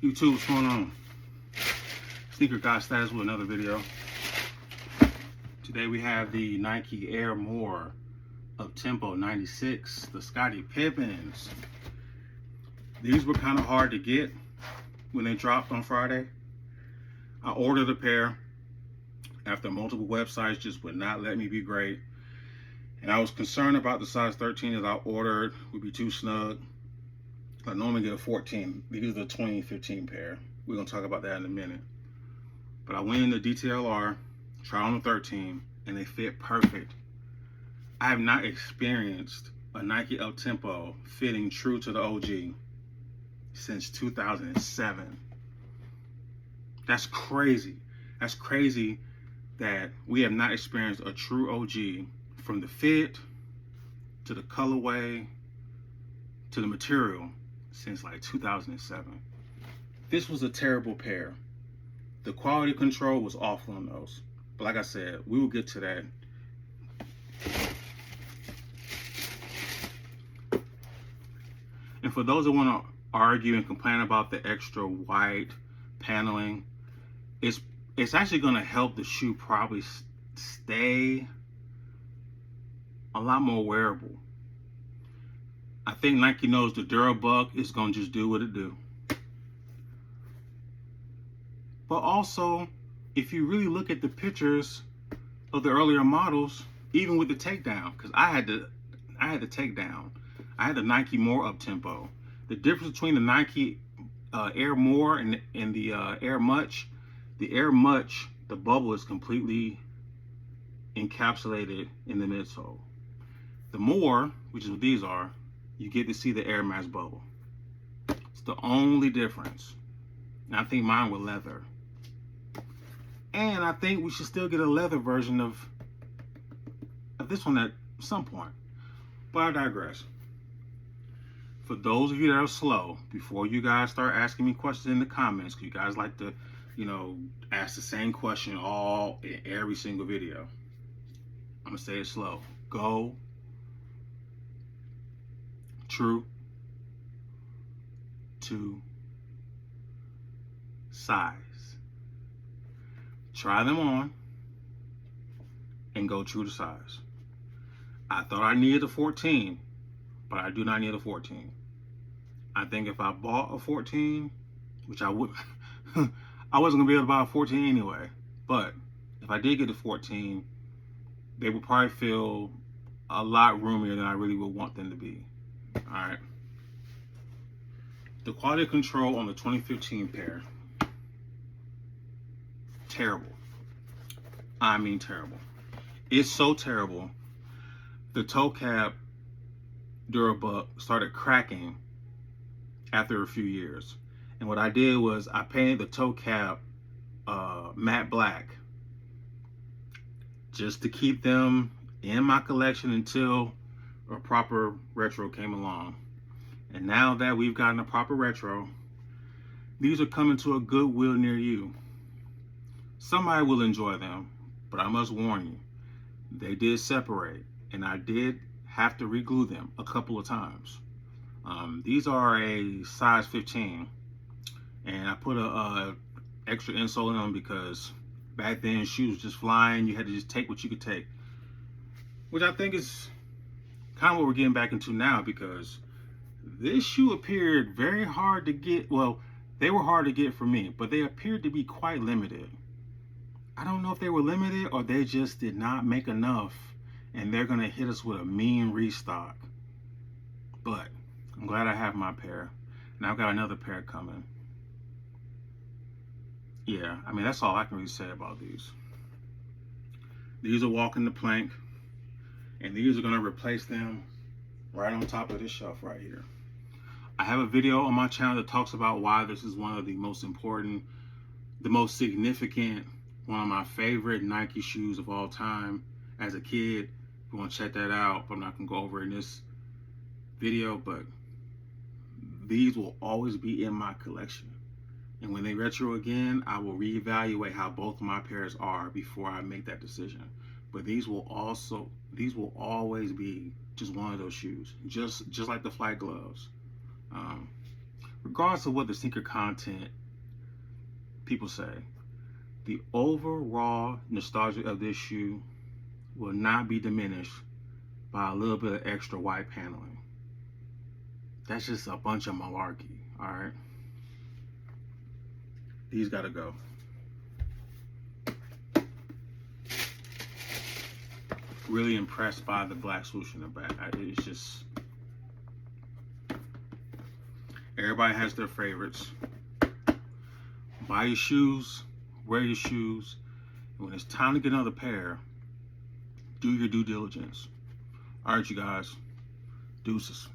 YouTube, what's going on? Sneaker Guy Status with another video. Today we have the Nike Air More Uptempo 96, the Scottie Pippens. These were kind of hard to get when they dropped on Friday. I ordered a pair after multiple websites just would not let me be great. And I was concerned about the size 13 that I ordered would be too snug. I normally get a 14. These are the 2015 pair. We're going to talk about that in a minute. But I went into DTLR, tried on the 13, and they fit perfect. I have not experienced a Nike Uptempo fitting true to the OG since 2007. That's crazy. That's crazy that we have not experienced a true OG from the fit to the colorway to the material since like 2007. This was a terrible pair. The quality control was awful on those. But like I said, we will get to that. And for those that want to argue and complain about the extra white paneling, it's actually going to help the shoe probably stay a lot more wearable. I think Nike knows the Durabuck is going to just do what it do. But also, if you really look at the pictures of the earlier models, even with the takedown, because I had the takedown, I had the Nike More Uptempo. The difference between the Nike Air More and the Air Much, the bubble is completely encapsulated in the midsole. The More, which is what these are, you get to see the Air Max bubble. It's the only difference. And I think mine were leather. And I think we should still get a leather version of this one at some point. But I digress. For those of you that are slow, before you guys start asking me questions in the comments, because you guys like to, ask the same question in every single video. I'm going to say it slow. Go true to size. Try them on and go true to size. I thought I needed a 14, but I do not need a 14. I think if I bought a 14, which I would, I wasn't gonna be able to buy a 14 anyway, but if I did get a 14, they would probably feel a lot roomier than I really would want them to be. All right. The quality control on the 2015 pair, terrible. I mean terrible. It's so terrible. The toe cap Durabuck started cracking after a few years. And what I did was I painted the toe cap matte black just to keep them in my collection until a proper retro came along. And now that we've gotten a proper retro, these are coming to a Goodwill near you. Somebody will enjoy them, but I must warn you, they did separate, and I did have to re-glue them a couple of times. These are a size 15, and I put a extra insole in them because back then shoes just flying. You had to just take what you could take, which I think is kind of what we're getting back into now, because this shoe appeared very hard to get. Well, they were hard to get for me, but they appeared to be quite limited. I don't know if they were limited or they just did not make enough and they're gonna hit us with a mean restock. But I'm glad I have my pair, and I've got another pair coming. Yeah, I mean, that's all I can really say about these. These are walking the plank, and these are gonna replace them right on top of this shelf right here. I have a video on my channel that talks about why this is one of the most important, the most significant, one of my favorite Nike shoes of all time as a kid. If you want to check that out, I'm not going to go over it in this video, but these will always be in my collection. And when they retro again, I will reevaluate how both of my pairs are before I make that decision. But these will always be just one of those shoes, just like the flight gloves. regardless of what the sneaker content people say, the overall nostalgia of this shoe will not be diminished by a little bit of extra white paneling. That's just a bunch of malarkey, alright? These gotta go. Really impressed by the black swoosh in the back. It's just, everybody has their favorites. Buy your shoes, wear your shoes, and when it's time to get another pair, do your due diligence. Alright, you guys, deuces.